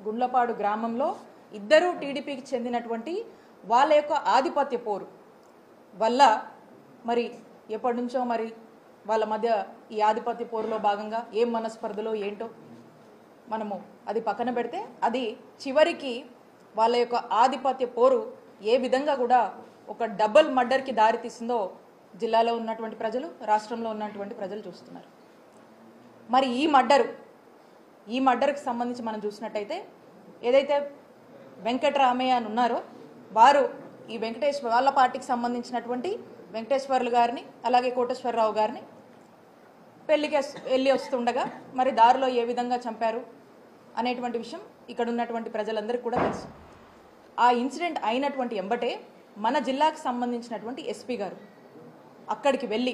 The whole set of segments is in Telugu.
గుండ్లపాడు గ్రామంలో ఇద్దరు టీడీపీకి చెందినటువంటి వాళ్ళ యొక్క ఆధిపత్య పోరు వల్ల మరి ఎప్పటి నుంచో మరి వాళ్ళ మధ్య ఈ ఆధిపత్య పోరులో భాగంగా ఏం మనస్పర్ధలో ఏంటో మనము అది పక్కన పెడితే అది చివరికి వాళ్ళ యొక్క ఆధిపత్య పోరు ఏ విధంగా కూడా ఒక డబుల్ మర్డర్కి దారితీసిందో జిల్లాలో ఉన్నటువంటి ప్రజలు, రాష్ట్రంలో ఉన్నటువంటి ప్రజలు చూస్తున్నారు. మరి ఈ మర్డర్కి సంబంధించి మనం చూసినట్టయితే ఏదైతే వెంకటరామయ్య అని ఉన్నారో వారు ఈ వెంకటేశ్వర వాళ్ళ పార్టీకి సంబంధించినటువంటి వెంకటేశ్వర్లు గారిని అలాగే కోటేశ్వరరావు గారిని పెళ్లికి వెళ్ళి వస్తుండగా మరి దారిలో ఏ విధంగా చంపారు అనేటువంటి విషయం ఇక్కడ ఉన్నటువంటి ప్రజలందరికీ కూడా తెలుసు. ఆ ఇన్సిడెంట్ అయినటువంటి ఎంబటే మన జిల్లాకు సంబంధించినటువంటి ఎస్పీ గారు అక్కడికి వెళ్ళి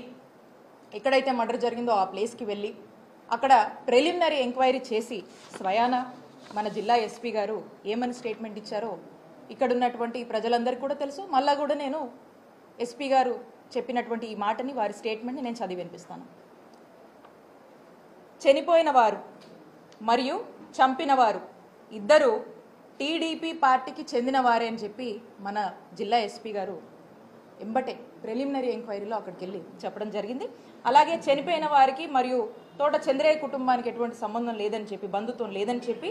ఎక్కడైతే మర్డర్ జరిగిందో ఆ ప్లేస్కి వెళ్ళి అక్కడ ప్రిలిమినరీ ఎంక్వైరీ చేసి స్వయాన మన జిల్లా ఎస్పీ గారు ఏమని స్టేట్మెంట్ ఇచ్చారో ఇక్కడ ఉన్నటువంటి ప్రజలందరికీ కూడా తెలుసు. మళ్ళా కూడా నేను ఎస్పీ గారు చెప్పినటువంటి ఈ మాటని, వారి స్టేట్మెంట్ని నేను చదివి వినిపిస్తాను. చనిపోయిన వారు మరియు చంపిన వారు ఇద్దరు టీడీపీ పార్టీకి చెందిన వారే అని చెప్పి మన జిల్లా ఎస్పీ గారు ఎంబటే ప్రిలిమినరీ ఎంక్వైరీలో అక్కడికి వెళ్ళి చెప్పడం జరిగింది. అలాగే చనిపోయిన వారికి మరియు తోట చంద్రయ్య కుటుంబానికి ఎటువంటి సంబంధం లేదని చెప్పి, బంధుత్వం లేదని చెప్పి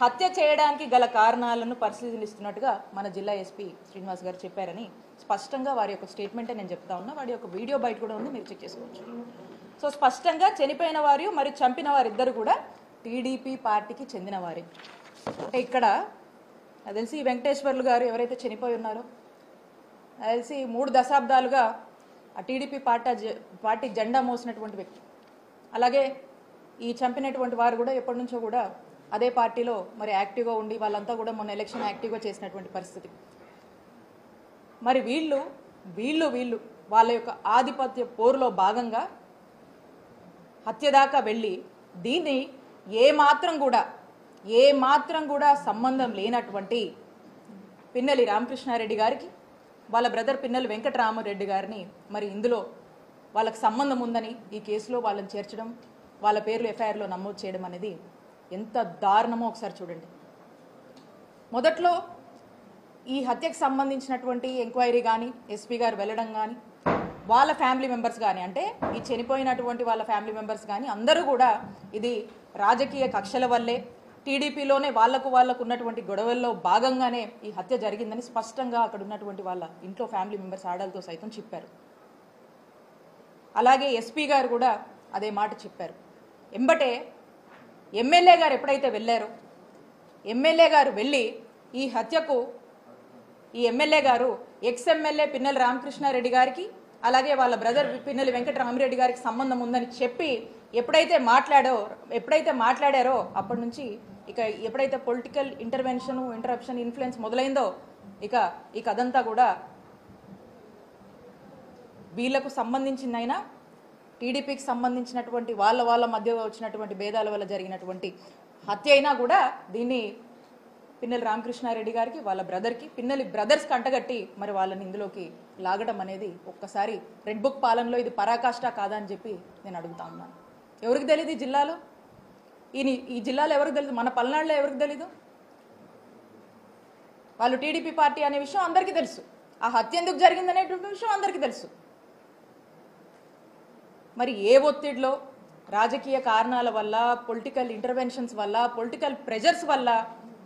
హత్య చేయడానికి గల కారణాలను పరిశీలిస్తున్నట్టుగా మన జిల్లా ఎస్పీ శ్రీనివాస్ గారు చెప్పారని స్పష్టంగా వారి యొక్క స్టేట్మెంటే నేను చెప్తా ఉన్నా. వాడి యొక్క వీడియో బయట కూడా ఉంది, మీరు చెక్ చేసుకోవచ్చు. సో స్పష్టంగా చనిపోయిన వారు మరియు చంపిన వారిద్దరు కూడా టీడీపీ పార్టీకి చెందిన వారే. అంటే ఇక్కడ నాకు తెలిసి వెంకటేశ్వర్లు గారు ఎవరైతే చనిపోయి ఉన్నారో నాకు తెలిసి 3 దశాబ్దాలుగా ఆ టీడీపీ పార్టీ జెండా మోసినటువంటి వ్యక్తి. అలాగే ఈ చంపినటువంటి వారు కూడా ఎప్పటి నుంచో కూడా అదే పార్టీలో మరి యాక్టివ్గా ఉండి వాళ్ళంతా కూడా మొన్న ఎలక్షన్ యాక్టివ్గా చేసినటువంటి పరిస్థితి. మరి వీళ్ళు వాళ్ళ యొక్క ఆధిపత్య పోరులో భాగంగా హత్య దాకా వెళ్ళి దీన్ని ఏ మాత్రం కూడా సంబంధం లేనటువంటి పిన్నెల్లి రామకృష్ణారెడ్డి గారికి వాళ్ళ బ్రదర్ పిన్నెల్లి వెంకటరామరెడ్డి గారిని మరి ఇందులో వాళ్ళకి సంబంధం ఉందని ఈ కేసులో వాళ్ళని చేర్చడం, వాళ్ళ పేర్లు ఎఫ్ఐఆర్లో నమోదు చేయడం అనేది ఎంత దారుణమో ఒకసారి చూడండి. మొదట్లో ఈ హత్యకు సంబంధించినటువంటి ఎంక్వైరీ కానీ ఎస్పీ గారు వెళ్ళడం కానీ వాళ్ళ ఫ్యామిలీ మెంబర్స్ కానీ, అంటే ఈ చనిపోయినటువంటి వాళ్ళ ఫ్యామిలీ మెంబర్స్ కానీ అందరూ కూడా ఇది రాజకీయ కక్షల వల్లే, టీడీపీలోనే వాళ్ళకు ఉన్నటువంటి గొడవల్లో భాగంగానే ఈ హత్య జరిగిందని స్పష్టంగా అక్కడ ఉన్నటువంటి వాళ్ళ ఇంట్లో ఫ్యామిలీ మెంబర్స్ ఆడలతో సైతం చెప్పారు. అలాగే ఎస్పీ గారు కూడా అదే మాట చెప్పారు. ఎంబటే ఎమ్మెల్యే గారు ఎప్పుడైతే వెళ్ళారో ఎమ్మెల్యే గారు వెళ్ళి ఈ హత్యకు ఈ ఎమ్మెల్యే గారు ఎక్స్ఎమ్మెల్యే పిన్నెల్లి రామకృష్ణారెడ్డి గారికి అలాగే వాళ్ళ బ్రదర్ పిన్నెల్లి వెంకటరామరెడ్డి గారికి సంబంధం ఉందని చెప్పి ఎప్పుడైతే మాట్లాడారో అప్పటి నుంచి ఇక ఎప్పుడైతే పొలిటికల్ ఇంటరప్షన్ ఇన్ఫ్లుయెన్స్ మొదలైందో ఇక ఈ కథంతా కూడా వీళ్లకు సంబంధించిందైనా టీడీపీకి సంబంధించినటువంటి వాళ్ళ మధ్య వచ్చినటువంటి భేదాల వల్ల జరిగినటువంటి హత్య అయినా కూడా దీన్ని పిన్నెల్లి రామకృష్ణారెడ్డి గారికి వాళ్ళ బ్రదర్కి పిన్నెల్లి బ్రదర్స్ కంటగట్టి మరి వాళ్ళని ఇందులోకి లాగడం అనేది ఒక్కసారి రెడ్ బుక్ పాలనలో ఇది పరాకాష్ట కాదా అని చెప్పి నేను అడుగుతా ఉన్నాను. ఎవరికి తెలియదు ఈ జిల్లాలో? ఈ జిల్లాలో ఎవరికి తెలియదు? మన పల్నాడులో ఎవరికి తెలీదు? వాళ్ళు టీడీపీ పార్టీ అనే విషయం అందరికీ తెలుసు. ఆ హత్య ఎందుకు జరిగిందనేటువంటి విషయం అందరికీ తెలుసు. మరి ఏ ఒత్తిడిలో, రాజకీయ కారణాల వల్ల, పొలిటికల్ ఇంటర్వెన్షన్స్ వల్ల, పొలిటికల్ ప్రెజర్స్ వల్ల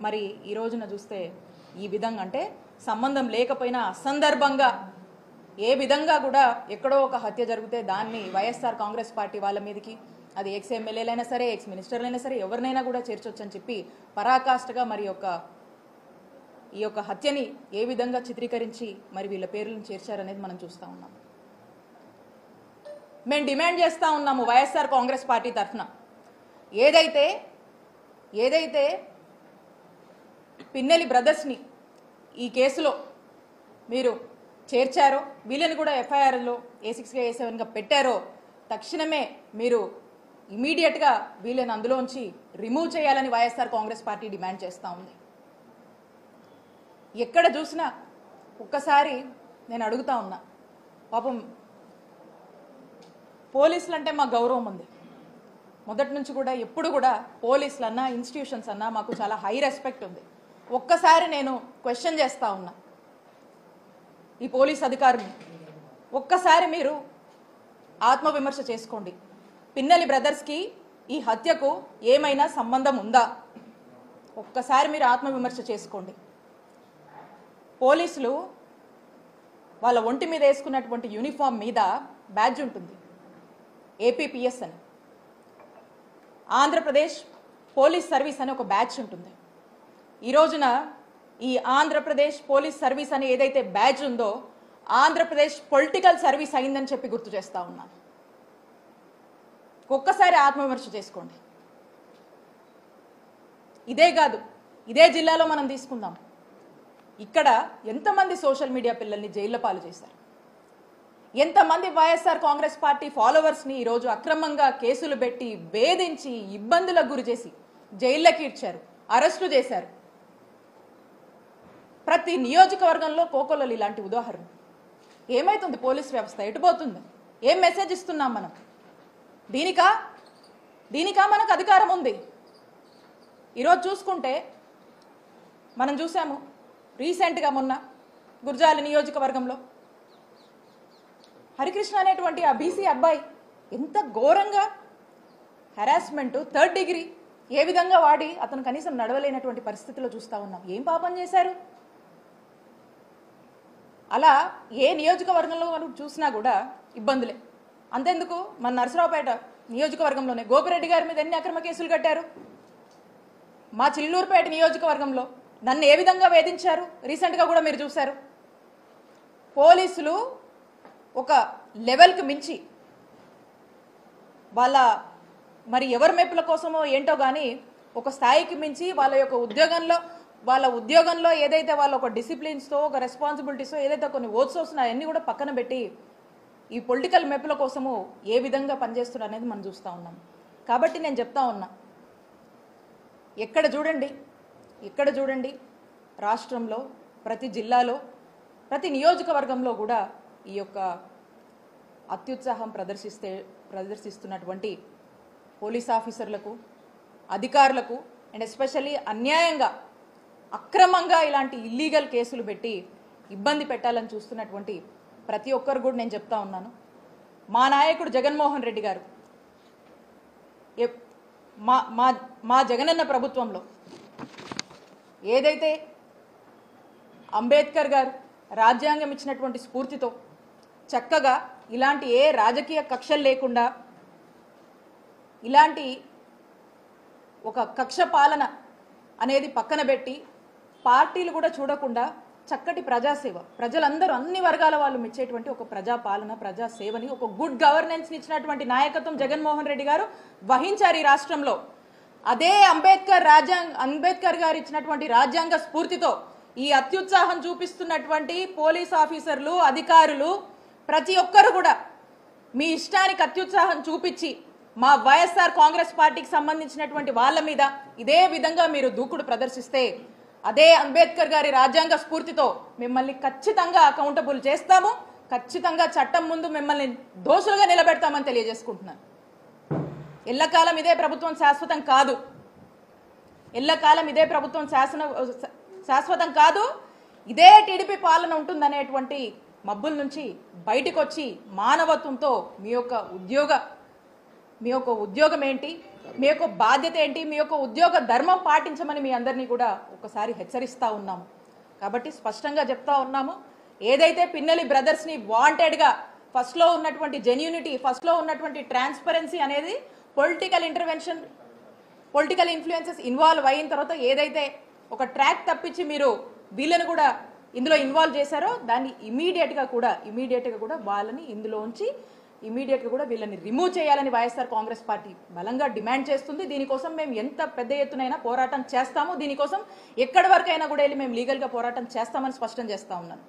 మరి ఈ రోజున చూస్తే ఈ విధంగా, అంటే సంబంధం లేకపోయినా అసందర్భంగా ఏ విధంగా కూడా ఎక్కడో ఒక హత్య జరిగితే దాన్ని వైఎస్ఆర్ కాంగ్రెస్ పార్టీ వాళ్ళ మీదకి, అది ఎక్స్ ఎమ్మెల్యేలైనా సరే ఎక్స్ మినిస్టర్లైనా సరే ఎవరినైనా కూడా చేర్చొచ్చని చెప్పి పరాకాష్ఠగా మరి ఈ యొక్క హత్యని ఏ విధంగా చిత్రీకరించి మరి వీళ్ళ పేర్లను చేర్చారనేది మనం చూస్తూ ఉన్నాం. మేము డిమాండ్ చేస్తూ ఉన్నాము వైఎస్ఆర్ కాంగ్రెస్ పార్టీ తరఫున ఏదైతే పిన్నెల్లి బ్రదర్స్ని ఈ కేసులో మీరు చేర్చారో, వీళ్ళని కూడా ఎఫ్ఐఆర్లో A6గా A7గా పెట్టారో తక్షణమే మీరు ఇమీడియట్గా వీళ్ళని అందులోంచి రిమూవ్ చేయాలని వైఎస్ఆర్ కాంగ్రెస్ పార్టీ డిమాండ్ చేస్తూ ఉంది. ఎక్కడ చూసినా ఒక్కసారి నేను అడుగుతా ఉన్నా, పాపం పోలీసులు అంటే మాకు గౌరవం ఉంది, మొదటి నుంచి కూడా ఎప్పుడు కూడా పోలీసులు అన్నా ఇన్స్టిట్యూషన్స్ అన్నా మాకు చాలా హై రెస్పెక్ట్ ఉంది. ఒక్కసారి నేను క్వశ్చన్ చేస్తా ఉన్నా ఈ పోలీస్ అధికారులు, ఒక్కసారి మీరు ఆత్మవిమర్శ చేసుకోండి. పిన్నెల్లి బ్రదర్స్కి ఈ హత్యకు ఏమైనా సంబంధం ఉందా? ఒక్కసారి మీరు ఆత్మవిమర్శ చేసుకోండి. పోలీసులు వాళ్ళ ఒంటి మీద వేసుకున్నటువంటి యూనిఫామ్ మీద బ్యాడ్జ్ ఉంటుంది, ఏపీపీఎస్ అని. ఆంధ్రప్రదేశ్ పోలీస్ సర్వీస్ అని ఒక బ్యాడ్జ్ ఉంటుంది. ఈ రోజున ఈ ఆంధ్రప్రదేశ్ పోలీస్ సర్వీస్ అని ఏదైతే బ్యాడ్జ్ ఉందో ఆంధ్రప్రదేశ్ పొలిటికల్ సర్వీస్ అయిందని చెప్పి గుర్తు చేస్తా ఉన్నాను. ఒక్కసారి ఆత్మవిమర్శ చేసుకోండి. ఇదే కాదు, ఇదే జిల్లాలో మనం తీసుకుందాం. ఇక్కడ ఎంతమంది సోషల్ మీడియా పిల్లల్ని జైళ్ల పాలు చేశారు, ఎంతమంది వైఎస్ఆర్ కాంగ్రెస్ పార్టీ ఫాలోవర్స్ని ఈరోజు అక్రమంగా కేసులు పెట్టి వేధించి ఇబ్బందులకు గురి చేసి జైళ్ళకి ఇచ్చారు, అరెస్టు చేశారు. ప్రతి నియోజకవర్గంలో కోకొల్లలు ఇలాంటి ఉదాహరణ. ఏమైతుంది పోలీస్ వ్యవస్థ? ఎటుపోతుంది? ఏం మెసేజ్ ఇస్తున్నాం మనం? దీనికా మనకు అధికారం ఉంది? ఈరోజు చూసుకుంటే మనం చూసాము రీసెంట్గా మొన్న గుర్జాల నియోజకవర్గంలో హరికృష్ణ అనేటువంటి ఆ బీసీ అబ్బాయి ఎంత ఘోరంగా హెరాస్మెంట్, 3rd డిగ్రీ ఏ విధంగా వాడి అతను కనీసం నడవలేనటువంటి పరిస్థితిలో చూస్తూ ఉన్నాం. ఏం పాపం చేశారు? అలా ఏ నియోజకవర్గంలో మనం చూసినా కూడా ఇబ్బందులే. అంతెందుకు మన నరసరావుపేట నియోజకవర్గంలోనే గోపిరెడ్డి గారి మీద ఎన్ని అక్రమ కేసులు కట్టారు. మా చిల్లూరుపేట నియోజకవర్గంలో నన్ను ఏ విధంగా వేధించారు రీసెంట్గా కూడా మీరు చూశారు. పోలీసులు ఒక లెవెల్కి మించి వాళ్ళ మరి ఎవరి మెప్పుల కోసమో ఏంటో కానీ ఒక స్థాయికి మించి వాళ్ళ ఉద్యోగంలో ఏదైతే వాళ్ళ ఒక డిసిప్లిన్స్తో ఒక రెస్పాన్సిబిలిటీస్తో ఏదైతే కొన్ని ఓట్స్ వస్తున్నాయో అన్నీ కూడా పక్కన పెట్టి ఈ పొలిటికల్ మెప్పుల కోసము ఏ విధంగా పనిచేస్తున్నారు అనేది మనం చూస్తూ ఉన్నాం. కాబట్టి నేను చెప్తా ఉన్నా, ఎక్కడ చూడండి రాష్ట్రంలో ప్రతి జిల్లాలో ప్రతి నియోజకవర్గంలో కూడా ఈ యొక్క అత్యుత్సాహం ప్రదర్శిస్తున్నటువంటి పోలీస్ ఆఫీసర్లకు, అధికారులకు అండ్ ఎస్పెషల్లీ అన్యాయంగా అక్రమంగా ఇలాంటి ఇల్లీగల్ కేసులు పెట్టి ఇబ్బంది పెట్టాలని చూస్తున్నటువంటి ప్రతి ఒక్కరు కూడా నేను చెప్తా ఉన్నాను, మా నాయకుడు జగన్మోహన్ రెడ్డి గారు మా జగనన్న ప్రభుత్వంలో ఏదైతే అంబేద్కర్ గారు రాజ్యాంగం ఇచ్చినటువంటి స్ఫూర్తితో చక్కగా ఇలాంటి ఏ రాజకీయ కక్షలు లేకుండా ఇలాంటి ఒక కక్ష పాలన అనేది పక్కన పెట్టి పార్టీలు కూడా చూడకుండా చక్కటి ప్రజాసేవ, ప్రజలందరూ అన్ని వర్గాల వాళ్ళు మెచ్చేటువంటి ఒక ప్రజాపాలన, ప్రజాసేవని, ఒక గుడ్ గవర్నెన్స్ని ఇచ్చినటువంటి నాయకత్వం జగన్మోహన్ రెడ్డి గారు వహించారు ఈ రాష్ట్రంలో. అదే అంబేద్కర్ గారు ఇచ్చినటువంటి రాజ్యాంగ స్ఫూర్తితో ఈ అత్యుత్సాహం చూపిస్తున్నటువంటి పోలీస్ ఆఫీసర్లు, అధికారులు ప్రతి ఒక్కరు కూడా మీ ఇష్టానికి అత్యుత్సాహం చూపించి మా వైఎస్ఆర్ కాంగ్రెస్ పార్టీకి సంబంధించినటువంటి వాళ్ళ మీద ఇదే విధంగా మీరు దూకుడు ప్రదర్శిస్తే అదే అంబేద్కర్ గారి రాజ్యాంగ స్ఫూర్తితో మిమ్మల్ని ఖచ్చితంగా అకౌంటబుల్ చేస్తాము, ఖచ్చితంగా చట్టం ముందు మిమ్మల్ని దోషులుగా నిలబెడతామని తెలియజేసుకుంటున్నాను. ఎల్లకాలం ఇదే ప్రభుత్వం శాశ్వతం కాదు, ఎల్లకాలం ఇదే ప్రభుత్వం శాశ్వతం కాదు. ఇదే టీడీపీ పాలన ఉంటుందనేటువంటి మబ్బుల నుంచి బయటకు వచ్చి మానవత్వంతో మీ యొక్క ఉద్యోగం ఏంటి, మీ యొక్క బాధ్యత ఏంటి, మీ యొక్క ఉద్యోగ ధర్మం పాటించమని మీ అందరినీ కూడా ఒకసారి హెచ్చరిస్తూ ఉన్నాము. కాబట్టి స్పష్టంగా చెప్తా ఉన్నాము, ఏదైతే పిన్నెల్లి బ్రదర్స్ని వాంటెడ్గా ఫస్ట్లో ఉన్నటువంటి జెన్యూనిటీ, ఫస్ట్లో ఉన్నటువంటి ట్రాన్స్పరెన్సీ అనేది political intervention, political influences involve అయిన తర్వాత ఏదైతే ఒక ట్రాక్ తప్పించి మీరు వీళ్ళని కూడా ఇందులో ఇన్వాల్వ్ చేశారో దాన్ని ఇమీడియట్గా కూడా వాళ్ళని ఇందులో ఉంచి ఇమీడియట్గా కూడా వీళ్ళని రిమూవ్ చేయాలని వైఎస్ఆర్ కాంగ్రెస్ పార్టీ బలంగా డిమాండ్ చేస్తుంది. దీనికోసం మేము ఎంత పెద్ద ఎత్తునైనా పోరాటం చేస్తాము, దీనికోసం ఎక్కడి వరకైనా కూడా వెళ్ళి మేము లీగల్గా పోరాటం చేస్తామని స్పష్టం చేస్తా ఉన్నాను.